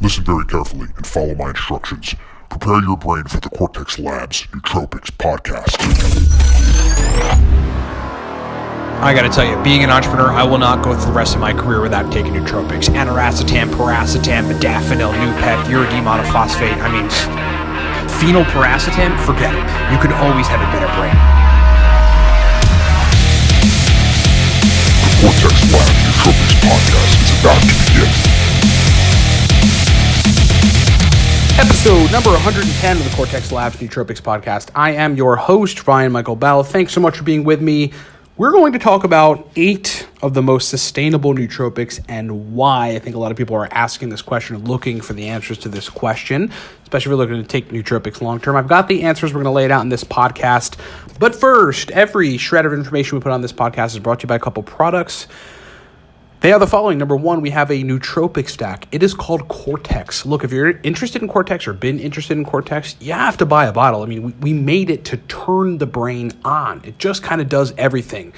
Listen very carefully and follow my instructions. Prepare your brain for the Cortex Labs Nootropics podcast. I gotta tell you, being an entrepreneur, I will not go through the rest of my career without taking nootropics. Aniracetam, paracetam, modafinil, Nupec, uridyl monophosphate. I mean, phenylparacetam, forget it. You can always have a better brain. The Cortex Labs Nootropics podcast is about to begin. Episode number 110 of the Cortex Labs Nootropics podcast. I am your host, Ryan Michael Bell. Thanks so much for being with me. We're going to talk about 8 of the most sustainable nootropics and why. I think a lot of people are asking this question and looking for the answers to this question, especially if you're looking to take nootropics long term. I've got the answers. We're going to lay it out in this podcast. But first, every shred of information we put on this podcast is brought to you by a couple products. They are the following. Number 1, we have a nootropic stack. It is called Cortex. Look, if you're interested in Cortex or been interested in Cortex, you have to buy a bottle. I mean, we made it to turn the brain on. It just kind of does everything.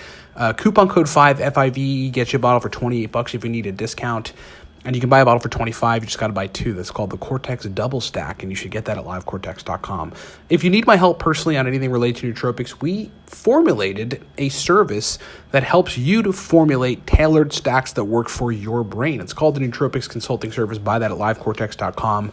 Coupon code 5FIVE gets you a bottle for $28 if you need a discount. And you can buy a bottle for $25. You just got to buy 2. That's called the Cortex Double Stack, and you should get that at livecortex.com. If you need my help personally on anything related to nootropics, we formulated a service that helps you to formulate tailored stacks that work for your brain. It's called the Nootropics Consulting Service. Buy that at livecortex.com.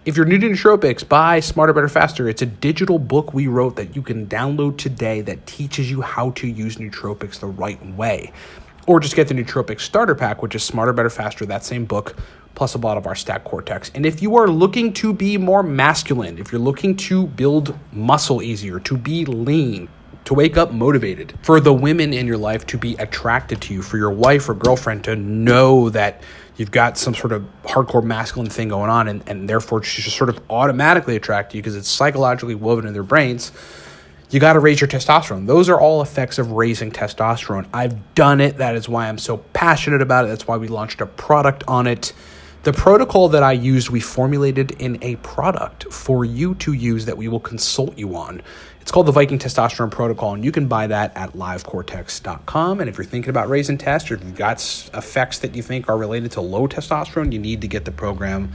If you're new to nootropics, buy Smarter, Better, Faster. It's a digital book we wrote that you can download today that teaches you how to use nootropics the right way. Or just get the Nootropics Starter Pack, which is Smarter, Better, Faster, that same book, plus a bottle of our Stack Cortex. And if you are looking to be more masculine, if you're looking to build muscle easier, to be lean, to wake up motivated, for the women in your life to be attracted to you, for your wife or girlfriend to know that you've got some sort of hardcore masculine thing going on, and therefore she should sort of automatically attract you because it's psychologically woven in their brains, you got to raise your testosterone. Those are all effects of raising testosterone. I've done it. That is why I'm so passionate about it. That's why we launched a product on it. The protocol that I used, we formulated in a product for you to use that we will consult you on. It's called the Viking Testosterone Protocol, and you can buy that at livecortex.com. And if you're thinking about raising test, or if you've got effects that you think are related to low testosterone, you need to get the program.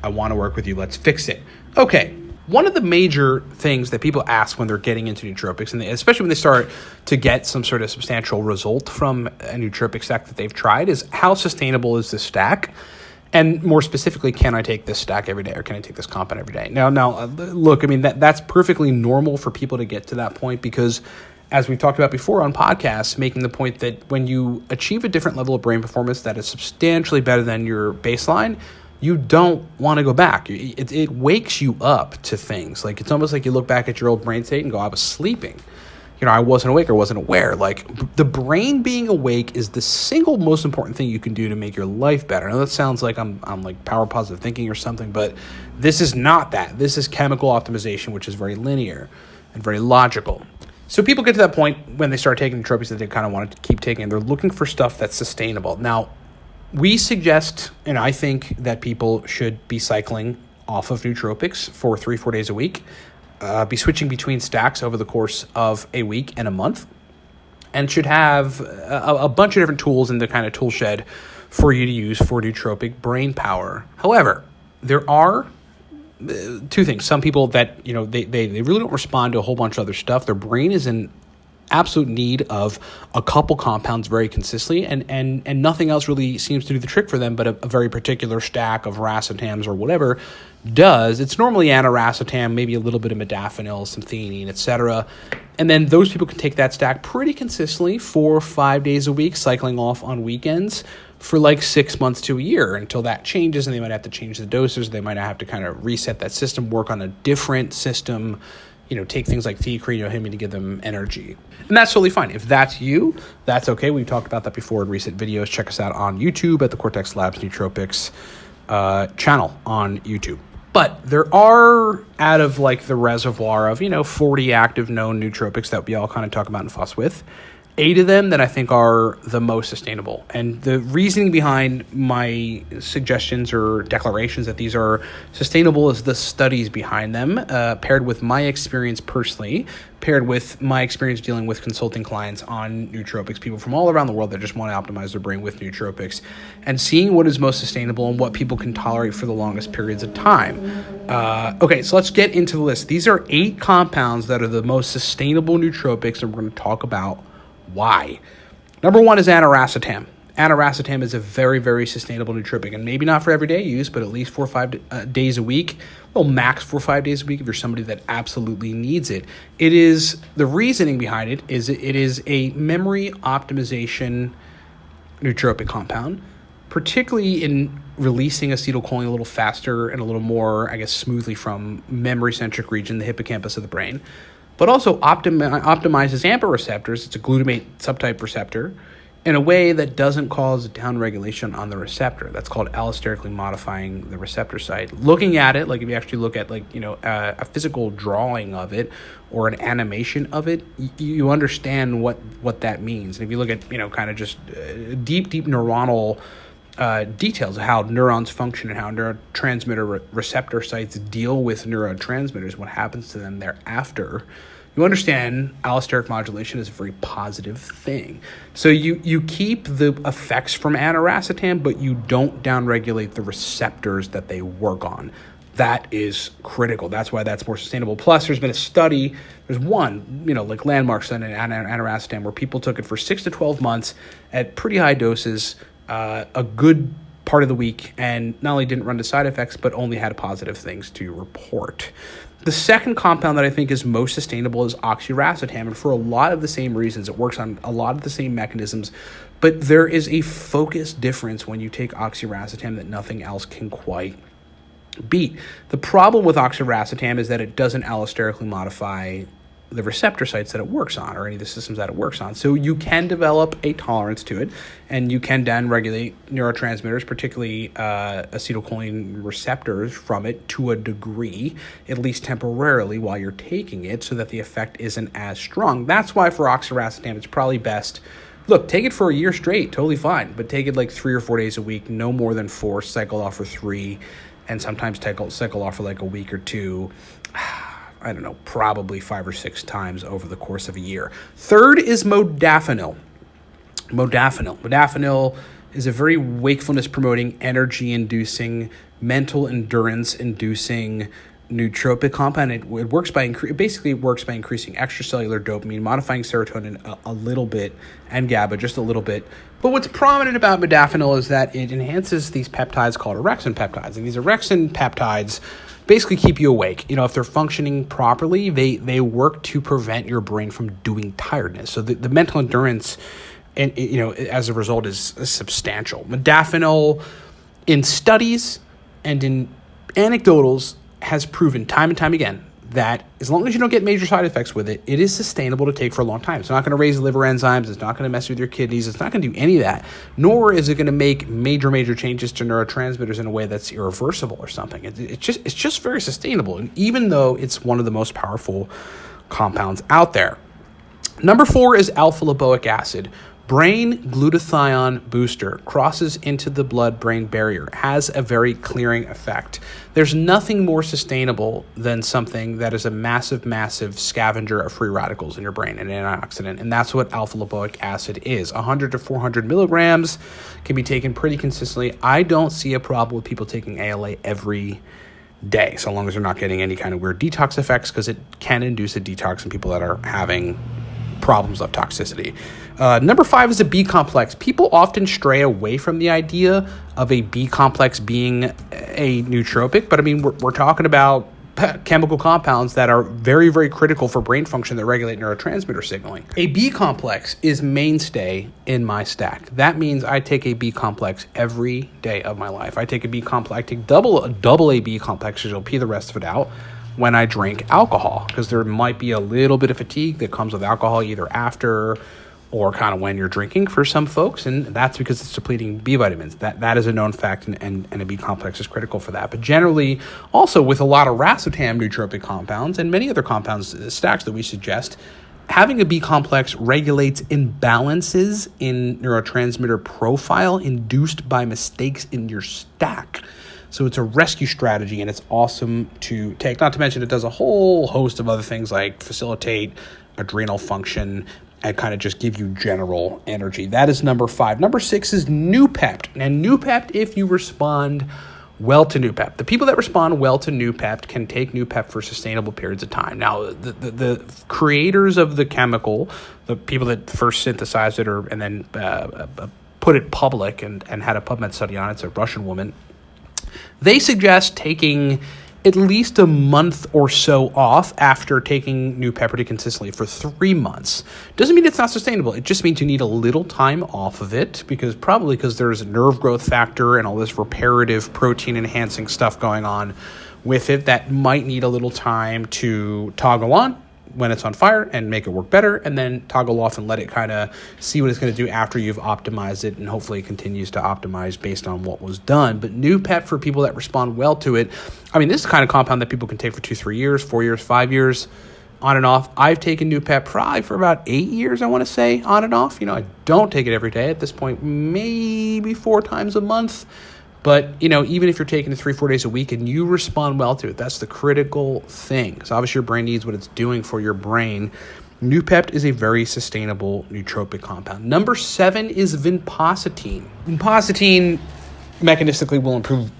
I want to work with you. Let's fix it. Okay. One of the major things that people ask when they're getting into nootropics, and especially when they start to get some sort of substantial result from a nootropic stack that they've tried, is how sustainable is this stack? And more specifically, can I take this stack every day, or can I take this compound every day? Now, look, I mean, that's perfectly normal for people to get to that point because, as we've talked about before on podcasts, making the point that when you achieve a different level of brain performance that is substantially better than your baseline, you don't want to go back. It wakes you up to things. Like, it's almost like you look back at your old brain state and go, I was sleeping. I wasn't awake or wasn't aware. Like, the brain being awake is the single most important thing you can do to make your life better. Now, that sounds like I'm like power positive thinking or something, but this is not that. This is chemical optimization, which is very linear and very logical. So people get to that point when they start taking nootropics that they kind of want to keep taking. They're looking for stuff that's sustainable. Now, we suggest, and I think that people should be cycling off of nootropics for 3-4 days a week, be switching between stacks over the course of a week and a month, and should have a bunch of different tools in the kind of tool shed for you to use for nootropic brain power. However, there are 2 things. Some people that, they really don't respond to a whole bunch of other stuff. Their brain is in absolute need of a couple compounds very consistently, and nothing else really seems to do the trick for them, but a very particular stack of racetams or whatever does. It's normally aniracetam, maybe a little bit of modafinil, some theanine, etc. And then those people can take that stack pretty consistently 4 or 5 days a week, cycling off on weekends for like 6 months to a year until that changes, and they might have to change the doses. They might have to kind of reset that system, work on a different system, take things like theacrenohymine to give them energy. And that's totally fine. If that's you, that's okay. We've talked about that before in recent videos. Check us out on YouTube at the Cortex Labs Nootropics channel on YouTube. But there are, out of like the reservoir of, 40 active known nootropics that we all kind of talk about and fuss with, 8 of them that I think are the most sustainable. And the reasoning behind my suggestions or declarations that these are sustainable is the studies behind them, paired with my experience personally, paired with my experience dealing with consulting clients on nootropics, people from all around the world that just want to optimize their brain with nootropics, and seeing what is most sustainable and what people can tolerate for the longest periods of time. Okay, so let's get into the list. These are 8 compounds that are the most sustainable nootropics, and we're going to talk about why. Number 1 is aniracetam. Aniracetam is a very, very sustainable nootropic, and maybe not for everyday use, but at least 4 or 5 days a week. Well, max 4 or 5 days a week if you're somebody that absolutely needs it. It is, the reasoning behind it is a memory optimization nootropic compound, particularly in releasing acetylcholine a little faster and a little more, I guess, smoothly from memory-centric region, the hippocampus of the brain, but also optimizes AMPA receptors. It's a glutamate subtype receptor in a way that doesn't cause downregulation on the receptor. That's called allosterically modifying the receptor site. Looking at it, like if you actually look at a physical drawing of it or an animation of it, you understand what that means. And if you look at kind of just deep neuronal details of how neurons function and how neurotransmitter receptor sites deal with neurotransmitters, what happens to them thereafter, you understand allosteric modulation is a very positive thing. So you keep the effects from aniracetam, but you don't downregulate the receptors that they work on. That is critical. That's why that's more sustainable. Plus, there's been a study, there's one, like landmark study in aniracetam, where people took it for 6 to 12 months at pretty high doses, a good part of the week, and not only didn't run into side effects, but only had positive things to report. The second compound that I think is most sustainable is oxiracetam, and for a lot of the same reasons. It works on a lot of the same mechanisms, but there is a focus difference when you take oxiracetam that nothing else can quite beat. The problem with oxiracetam is that it doesn't allosterically modify the receptor sites that it works on, or any of the systems that it works on. So you can develop a tolerance to it, and you can then regulate neurotransmitters, particularly acetylcholine receptors from it to a degree, at least temporarily while you're taking it, so that the effect isn't as strong. That's why for oxiracetam, it's probably best, look, take it for a year straight, totally fine, but take it like 3 or 4 days a week, no more than 4, cycle off for 3, and sometimes cycle off for like a week or 2. I don't know, probably 5 or 6 times over the course of a year. Third is modafinil. Modafinil is a very wakefulness-promoting, energy-inducing, mental endurance-inducing nootropic compound. It works by basically works by increasing extracellular dopamine, modifying serotonin a little bit, and GABA just a little bit. But what's prominent about modafinil is that it enhances these peptides called orexin peptides, and these orexin peptides basically keep you awake. If they're functioning properly, they work to prevent your brain from doing tiredness. So the mental endurance, and as a result, is substantial. Modafinil, in studies and in anecdotals, has proven time and time again that as long as you don't get major side effects with it, it is sustainable to take for a long time. It's not going to raise liver enzymes. It's not going to mess with your kidneys. It's not going to do any of that. Nor is it going to make major changes to neurotransmitters in a way that's irreversible or something. It's just very sustainable, and even though it's one of the most powerful compounds out there. Number 4 is alpha-lipoic acid. Brain glutathione booster, crosses into the blood-brain barrier, has a very clearing effect. There's nothing more sustainable than something that is a massive scavenger of free radicals in your brain, an antioxidant, and that's what alpha-lipoic acid is. 100 to 400 milligrams can be taken pretty consistently. I don't see a problem with people taking ALA every day, so long as they're not getting any kind of weird detox effects, because it can induce a detox in people that are having problems of toxicity. Number 5 is a B complex. People often stray away from the idea of a B complex being a nootropic, but I mean, we're talking about chemical compounds that are very critical for brain function that regulate neurotransmitter signaling. A B complex is mainstay in my stack. That means I take a B complex every day of my life. I take a B complex, I take double A B complex, because you'll pee the rest of it out when I drink alcohol, because there might be a little bit of fatigue that comes with alcohol either after or kind of when you're drinking for some folks, and that's because it's depleting B vitamins. That is a known fact, and a B complex is critical for that. But generally, also with a lot of racetam nootropic compounds and many other compounds, stacks that we suggest, having a B complex regulates imbalances in neurotransmitter profile induced by mistakes in your stack. So it's a rescue strategy, and it's awesome to take. Not to mention, it does a whole host of other things like facilitate adrenal function and kind of just give you general energy. That is number 5. Number 6 is Noopept. And Noopept, if you respond well to Noopept. The people that respond well to Noopept can take Noopept for sustainable periods of time. Now, the creators of the chemical, the people that first synthesized it and then put it public and had a PubMed study on it, it's a Russian woman, they suggest taking at least a month or so off after taking Noopept pretty consistently for 3 months. Doesn't mean it's not sustainable. It just means you need a little time off of it because there's a nerve growth factor and all this reparative protein enhancing stuff going on with it that might need a little time to toggle on when it's on fire and make it work better, and then toggle off and let it kind of see what it's going to do after you've optimized it, and hopefully it continues to optimize based on what was done. But Noopept, for people that respond well to it, I mean, this is the kind of compound that people can take for 2-3 years, 4 years, 5 years, on and off. I've taken Noopept probably for about 8 years, I want to say, on and off. I don't take it every day at this point, maybe 4 times a month. But, even if you're taking it 3-4 days a week and you respond well to it, that's the critical thing. Because obviously your brain needs what it's doing for your brain. Noopept is a very sustainable nootropic compound. Number 7 is vinpocetine. Vinpocetine mechanistically will improve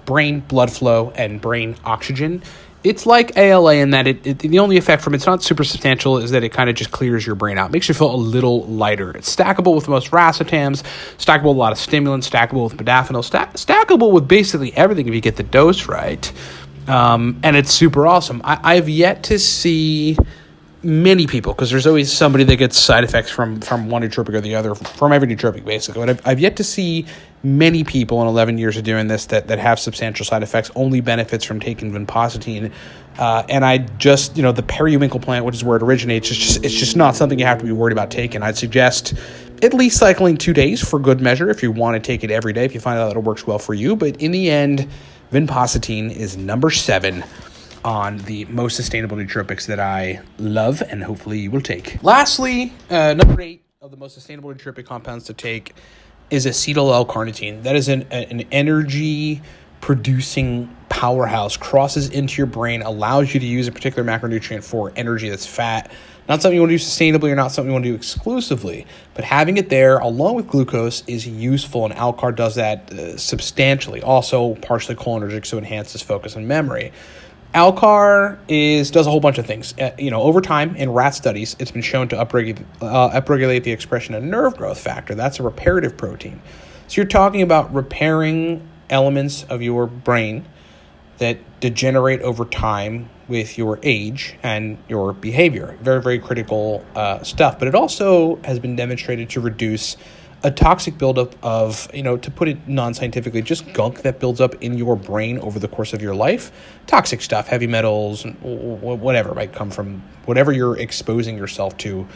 brain blood flow and brain oxygen. It's like ALA in that the only effect from it's not super substantial is that it kind of just clears your brain out. Makes you feel a little lighter. It's stackable with most racetams, stackable with a lot of stimulants, stackable with modafinil, stackable with basically everything if you get the dose right. And it's super awesome. I've yet to see many people, because there's always somebody that gets side effects from one nootropic or the other, from every nootropic basically. But I've yet to see many people in 11 years of doing this that have substantial side effects, only benefits from taking vinpocetine. And I just, the periwinkle plant, which is where it originates, it's just not something you have to be worried about taking. I'd suggest at least cycling 2 days for good measure if you want to take it every day, if you find out that it works well for you. But in the end, vinpocetine is number 7 on the most sustainable nootropics that I love and hopefully you will take. Lastly, number 8 of the most sustainable nootropic compounds to take is acetyl L-carnitine. That is an energy producing powerhouse, crosses into your brain, allows you to use a particular macronutrient for energy that's fat. Not something you want to do sustainably or not something you want to do exclusively, but having it there along with glucose is useful, and Alcar does that substantially. Also partially cholinergic, so enhances focus and memory. Alcar does a whole bunch of things. Over time in rat studies, it's been shown to upregulate the expression of nerve growth factor. That's a reparative protein. So you're talking about repairing elements of your brain that degenerate over time with your age and your behavior. Very, very critical stuff. But it also has been demonstrated to reduce a toxic buildup of, to put it non-scientifically, just gunk that builds up in your brain over the course of your life. Toxic stuff, heavy metals, whatever might come from whatever you're exposing yourself to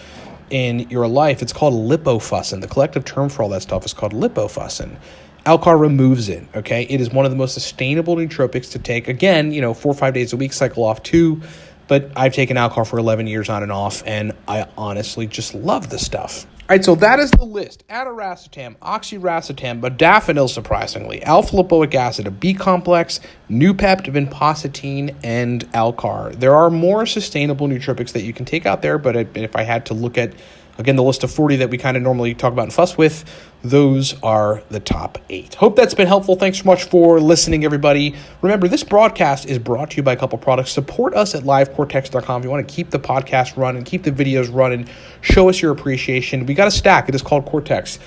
in your life. It's called lipofuscin. The collective term for all that stuff is called lipofuscin. Alcar removes it, okay? It is one of the most sustainable nootropics to take. Again, 4 or 5 days a week, cycle off 2. But I've taken Alcar for 11 years on and off, and I honestly just love the stuff. All right, so that is the list. Ataracetam, oxiracetam, modafinil, surprisingly, alpha-lipoic acid, a B complex, Noopept, vinpocetine, and Alcar. There are more sustainable nootropics that you can take out there, but if I had to look at, again, the list of 40 that we kind of normally talk about and fuss with, those are the top 8. Hope that's been helpful. Thanks so much for listening, everybody. Remember, this broadcast is brought to you by a couple products. Support us at livecortex.com if you want to keep the podcast running, keep the videos running, show us your appreciation. We got a stack. It is called Cortex.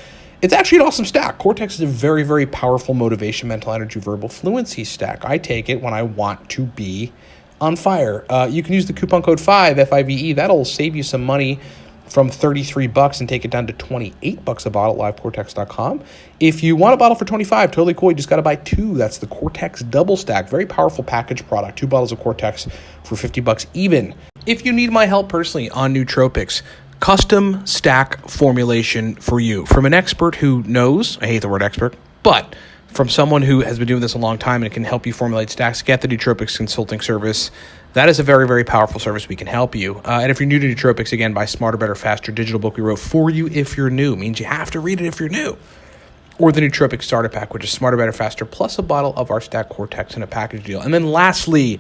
It's actually an awesome stack. Cortex is a very, very powerful motivation, mental energy, verbal fluency stack. I take it when I want to be on fire. You can use the coupon code 5, FIVE. That'll save you some money from $33 and take it down to $28 a bottle at livecortex.com. If you want a bottle for $25, totally cool. You just got to buy 2. That's the Cortex Double Stack. Very powerful package product. 2 bottles of Cortex for $50 even. If you need my help personally on nootropics, custom stack formulation for you from an expert who knows, I hate the word expert, but from someone who has been doing this a long time and can help you formulate stacks, get the Nootropics consulting service. That is a very, very powerful service. We can help you. And if you're new to Nootropics, again, buy Smarter, Better, Faster digital book we wrote for you if you're new. It means you have to read it if you're new. Or the Nootropics Starter Pack, which is Smarter, Better, Faster, plus a bottle of our Stack Cortex in a package deal. And then lastly,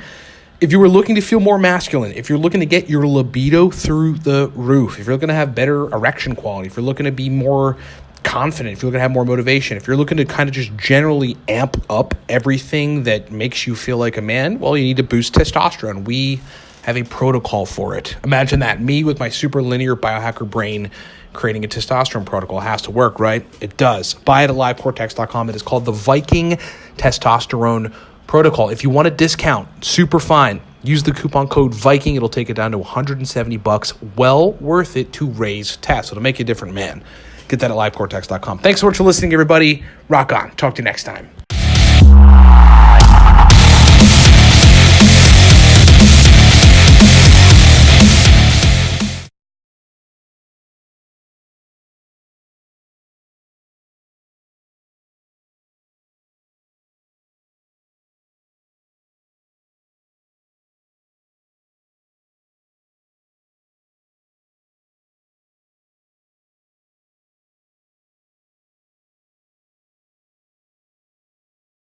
if you were looking to feel more masculine, if you're looking to get your libido through the roof, if you're looking to have better erection quality, if you're looking to be more confident, if you're looking to have more motivation, if you're looking to kind of just generally amp up everything that makes you feel like a man, well, you need to boost testosterone. We have a protocol for it. Imagine that, me with my super linear biohacker brain creating a testosterone protocol. It has to work, right? It does. Buy it at livecortex.com. It is called the Viking Testosterone Protocol. If you want a discount, super fine. Use the coupon code Viking. It'll take it down to $170. Well worth it to raise test. It'll make you a different man. Get that at livecortex.com. Thanks so much for listening, everybody. Rock on. Talk to you next time.